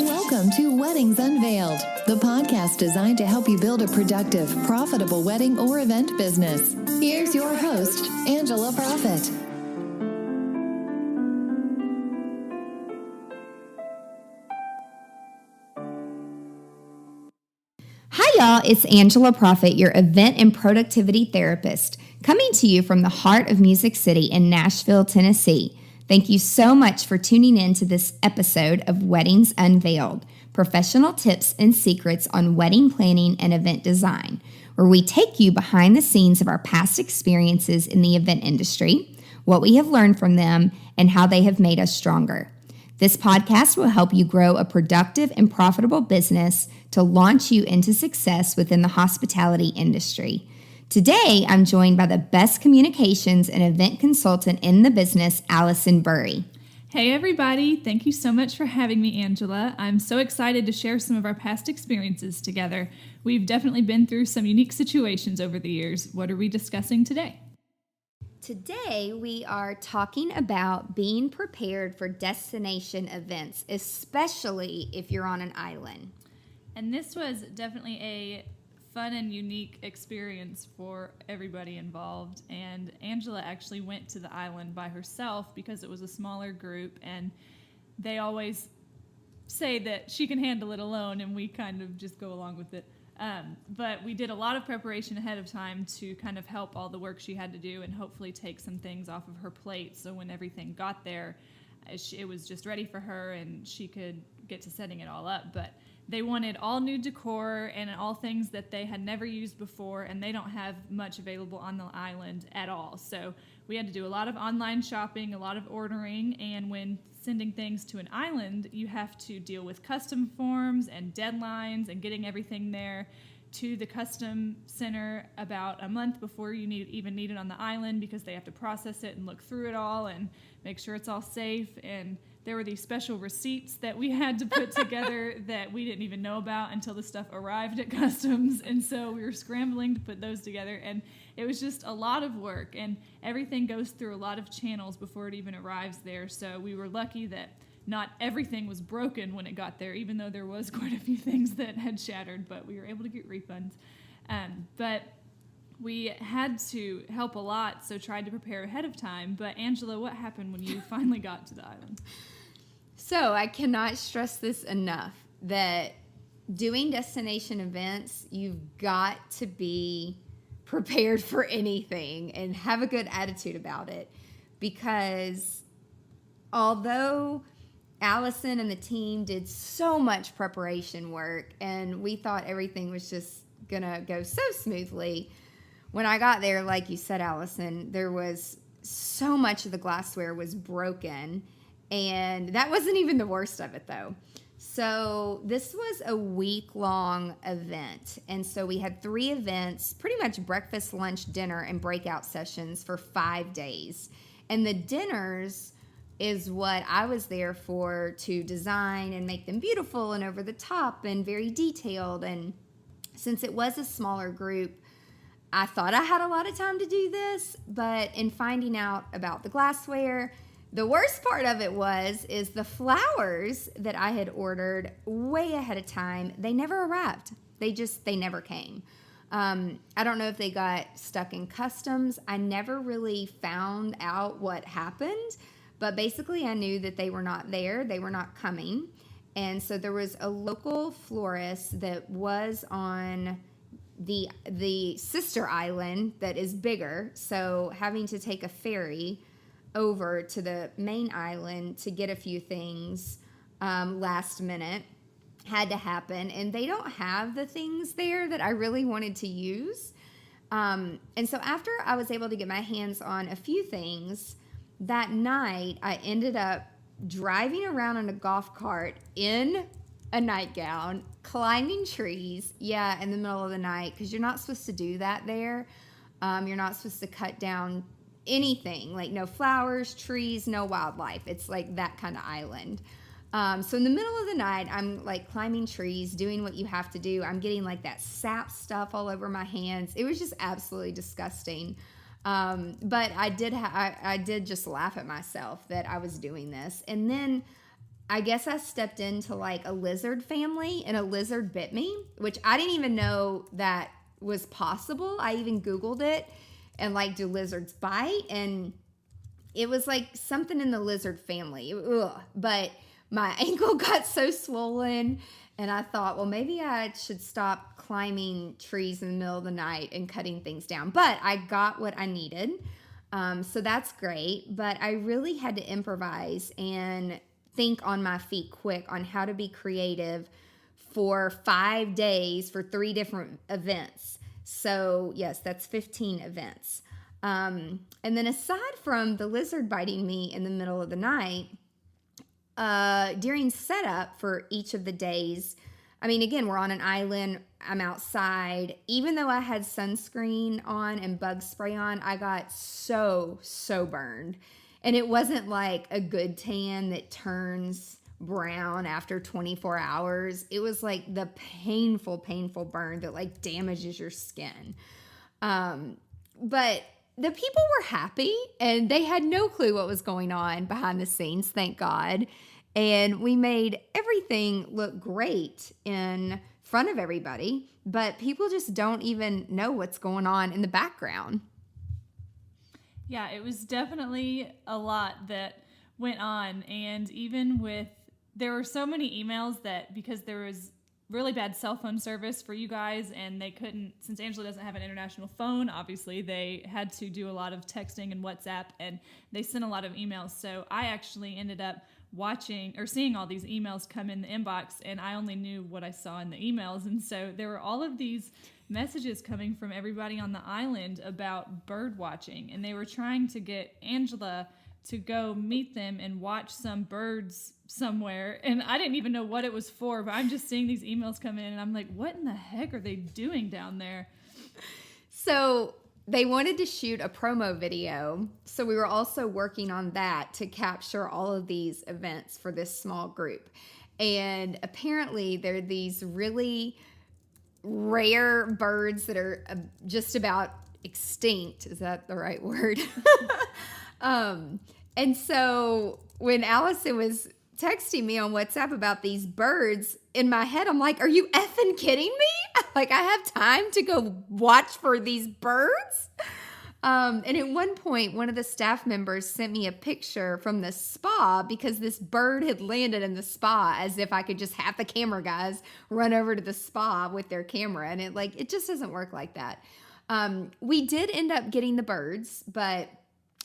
Welcome to Weddings Unveiled, the podcast designed to help you build a productive, profitable wedding or event business. Here's your host, Angela Profit. Hi, y'all. It's Angela Profit, your event and productivity therapist, coming to you from the heart of Music City in Nashville, Tennessee. Thank you so much for tuning in to this episode of Weddings Unveiled, professional tips and secrets on wedding planning and event design, where we take you behind the scenes of our past experiences in the event industry, what we have learned from them, and how they have made us stronger. This podcast will help you grow a productive and profitable business to launch you into success within the hospitality industry. Today, I'm joined by the best communications and event consultant in the business, Alison Burry. Hey everybody, thank you so much for having me, Angela. I'm so excited to share some of our past experiences together. We've definitely been through some unique situations over the years. What are we discussing today? Today, we are talking about being prepared for destination events, especially if you're on an island. And this was definitely a fun and unique experience for everybody involved. And Angela actually went to the island by herself because it was a smaller group, and they always say that she can handle it alone, and we kind of just go along with it. But we did a lot of preparation ahead of time to kind of help all the work she had to do and hopefully take some things off of her plate, so when everything got there, it was just ready for her and she could get to setting it all up. But they wanted all new decor and all things that they had never used before, and they don't have much available on the island at all. So we had to do a lot of online shopping, a lot of ordering, and when sending things to an island, you have to deal with custom forms and deadlines and getting everything there to the custom center about a month before you even need it on the island, because they have to process it and look through it all and make sure it's all safe. And there were these special receipts that we had to put together that we didn't even know about until the stuff arrived at customs. And so we were scrambling to put those together, and it was just a lot of work, and everything goes through a lot of channels before it even arrives there. So we were lucky that not everything was broken when it got there, even though there was quite a few things that had shattered, but we were able to get refunds. But we had to help a lot, so tried to prepare ahead of time. But Angela, what happened when you finally got to the island? So I cannot stress this enough, that doing destination events, you've got to be prepared for anything and have a good attitude about it. Because although Allison and the team did so much preparation work and we thought everything was just gonna go so smoothly, when I got there, like you said, Allison, there was so much of the glassware was broken, and that wasn't even the worst of it, though. So this was a week-long event, and so we had 3 events, pretty much breakfast, lunch, dinner, and breakout sessions for 5 days. And the dinners is what I was there for, to design and make them beautiful and over the top and very detailed. And since it was a smaller group, I thought I had a lot of time to do this, but in finding out about the glassware, the worst part of it is the flowers that I had ordered way ahead of time, they never arrived. They never came. I don't know if they got stuck in customs. I never really found out what happened, but basically I knew that they were not there. They were not coming. And so there was a local florist that was on the sister island that is bigger, so having to take a ferry over to the main island to get a few things last minute had to happen, and they don't have the things there that I really wanted to use. And so after I was able to get my hands on a few things, that night I ended up driving around in a golf cart in a nightgown, climbing trees, in the middle of the night, because you're not supposed to do that there. You're not supposed to cut down anything, like no flowers, trees, no wildlife. It's like that kind of island. So in the middle of the night, I'm like climbing trees, doing what you have to do. I'm getting like that sap stuff all over my hands. It was just absolutely disgusting. But I did just laugh at myself that I was doing this. And then I guess I stepped into like a lizard family, and a lizard bit me, which I didn't even know that was possible. I even Googled it and like, do lizards bite? And it was like something in the lizard family. Ugh. But my ankle got so swollen, and I thought, well, maybe I should stop climbing trees in the middle of the night and cutting things down. But I got what I needed. So that's great. But I really had to improvise and think on my feet quick on how to be creative for 5 days for 3 different events. So yes, that's 15 events. And then aside from the lizard biting me in the middle of the night, during setup for each of the days, I mean, again, we're on an island, I'm outside. Even though I had sunscreen on and bug spray on, I got so burned. And it wasn't like a good tan that turns brown after 24 hours. It was like the painful burn that like damages your skin. But the people were happy, and they had no clue what was going on behind the scenes, thank God. And we made everything look great in front of everybody, but people just don't even know what's going on in the background. Yeah, it was definitely a lot that went on. And even there were so many emails that, because there was really bad cell phone service for you guys, and they couldn't, since Angela doesn't have an international phone, obviously they had to do a lot of texting and WhatsApp, and they sent a lot of emails. So I actually ended up watching or seeing all these emails come in the inbox, and I only knew what I saw in the emails. And so there were all of these messages coming from everybody on the island about bird watching, and they were trying to get Angela to go meet them and watch some birds somewhere. And I didn't even know what it was for, but I'm just seeing these emails come in, and I'm like, what in the heck are they doing down there? So they wanted to shoot a promo video. So we were also working on that to capture all of these events for this small group. And apparently there are these really rare birds that are just about extinct. Is that the right word? And so when Allison was texting me on WhatsApp about these birds, in my head, I'm like, are you effing kidding me? Like, I have time to go watch for these birds? And at one point, one of the staff members sent me a picture from the spa because this bird had landed in the spa, as if I could just have the camera guys run over to the spa with their camera. And it just doesn't work like that. We did end up getting the birds, but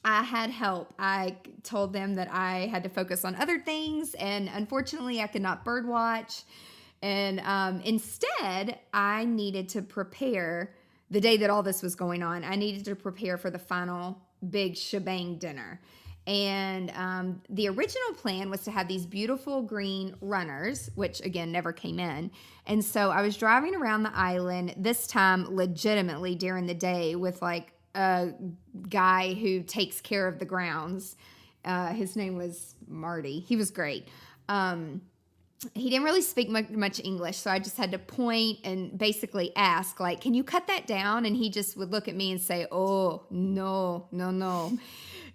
I had help. I told them that I had to focus on other things, and unfortunately I could not bird watch. And instead, I needed to prepare the day that all this was going on. I needed to prepare for the final big shebang dinner. And the original plan was to have these beautiful green runners, which again never came in. And so I was driving around the island, this time legitimately during the day, with like a guy who takes care of the grounds. His name was Marty. He was great. He didn't really speak much English, so I just had to point and basically ask, like, can you cut that down? And he just would look at me and say, oh, no.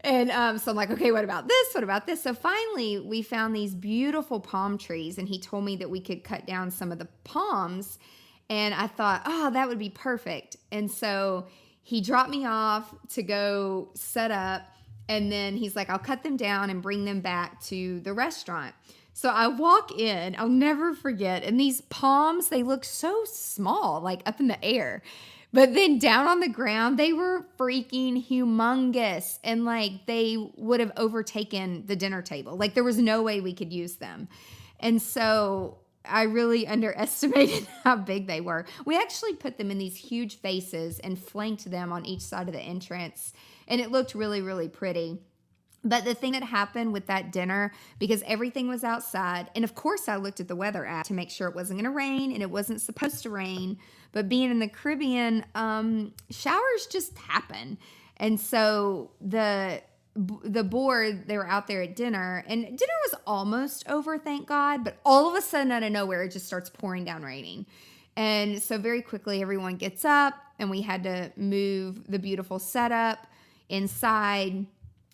And so I'm like, okay, what about this? What about this? So finally, we found these beautiful palm trees, and he told me that we could cut down some of the palms. And I thought, oh, that would be perfect. And so he dropped me off to go set up, and then he's like, I'll cut them down and bring them back to the restaurant. So I walk in, I'll never forget, and these palms, they look so small, like up in the air. But then down on the ground, they were freaking humongous, and like they would have overtaken the dinner table. Like there was no way we could use them. And so I really underestimated how big they were. We actually put them in these huge vases and flanked them on each side of the entrance, and it looked really, really pretty. But the thing that happened with that dinner, because everything was outside, and of course I looked at the weather app to make sure it wasn't going to rain, and it wasn't supposed to rain, but being in the Caribbean, showers just happen. And so the board, they were out there at dinner, and dinner was almost over, thank God, but all of a sudden out of nowhere, it just starts pouring down raining. And so very quickly, everyone gets up, and we had to move the beautiful setup inside.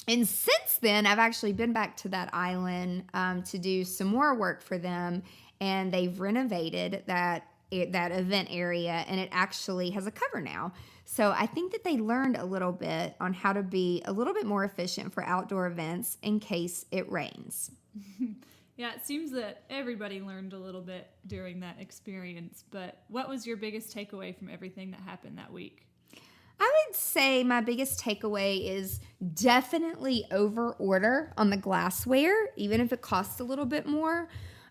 And since then, I've actually been back to that island to do some more work for them, and they've renovated that event area, and it actually has a cover now. So I think that they learned a little bit on how to be a little bit more efficient for outdoor events in case it rains. Yeah, it seems that everybody learned a little bit during that experience, but what was your biggest takeaway from everything that happened that week? I would say my biggest takeaway is definitely over order on the glassware, even if it costs a little bit more.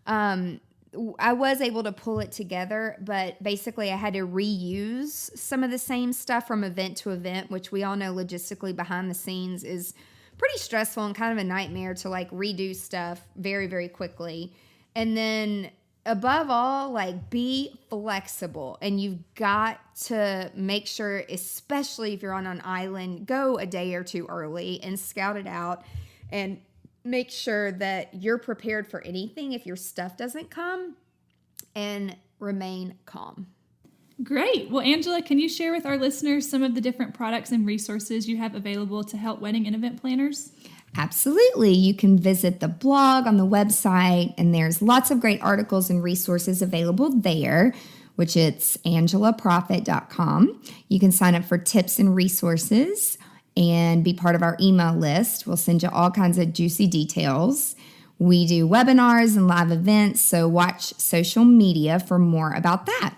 I was able to pull it together, but basically I had to reuse some of the same stuff from event to event, which we all know logistically behind the scenes is pretty stressful and kind of a nightmare to like redo stuff very, very quickly. And then above all, like be flexible, and you've got to make sure, especially if you're on an island, go a day or two early and scout it out and make sure that you're prepared for anything if your stuff doesn't come, and remain calm. Great. Well, Angela, can you share with our listeners some of the different products and resources you have available to help wedding and event planners? Absolutely. You can visit the blog on the website, and there's lots of great articles and resources available there, which it's angelaprofit.com. You can sign up for tips and resources and be part of our email list. We'll send you all kinds of juicy details. We do webinars and live events, so watch social media for more about that.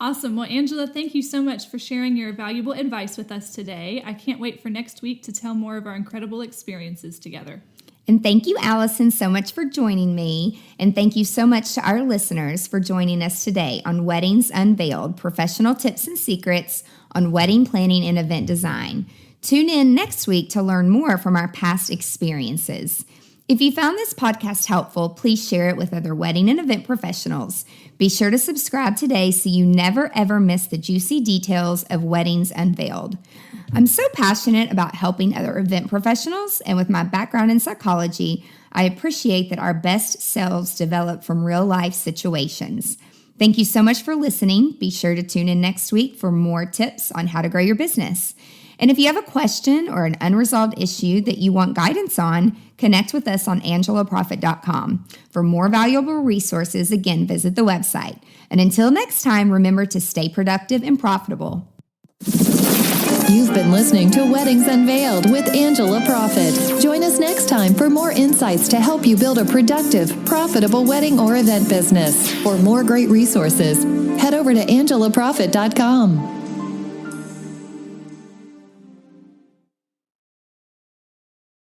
Awesome. Well, Angela, thank you so much for sharing your valuable advice with us today. I can't wait for next week to tell more of our incredible experiences together. And thank you, Alison, so much for joining me. And thank you so much to our listeners for joining us today on Weddings Unveiled, professional tips and secrets on wedding planning and event design. Tune in next week to learn more from our past experiences. If you found this podcast helpful, please share it with other wedding and event professionals. Be sure to subscribe today so you never ever miss the juicy details of Weddings Unveiled. I'm so passionate about helping other event professionals, and with my background in psychology, I appreciate that our best selves develop from real life situations. Thank you so much for listening. Be sure to tune in next week for more tips on how to grow your business. And if you have a question or an unresolved issue that you want guidance on, connect with us on angelaprofit.com. For more valuable resources, again, visit the website. And until next time, remember to stay productive and profitable. You've been listening to Weddings Unveiled with Angela Profit. Join us next time for more insights to help you build a productive, profitable wedding or event business. For more great resources, head over to angelaprofit.com.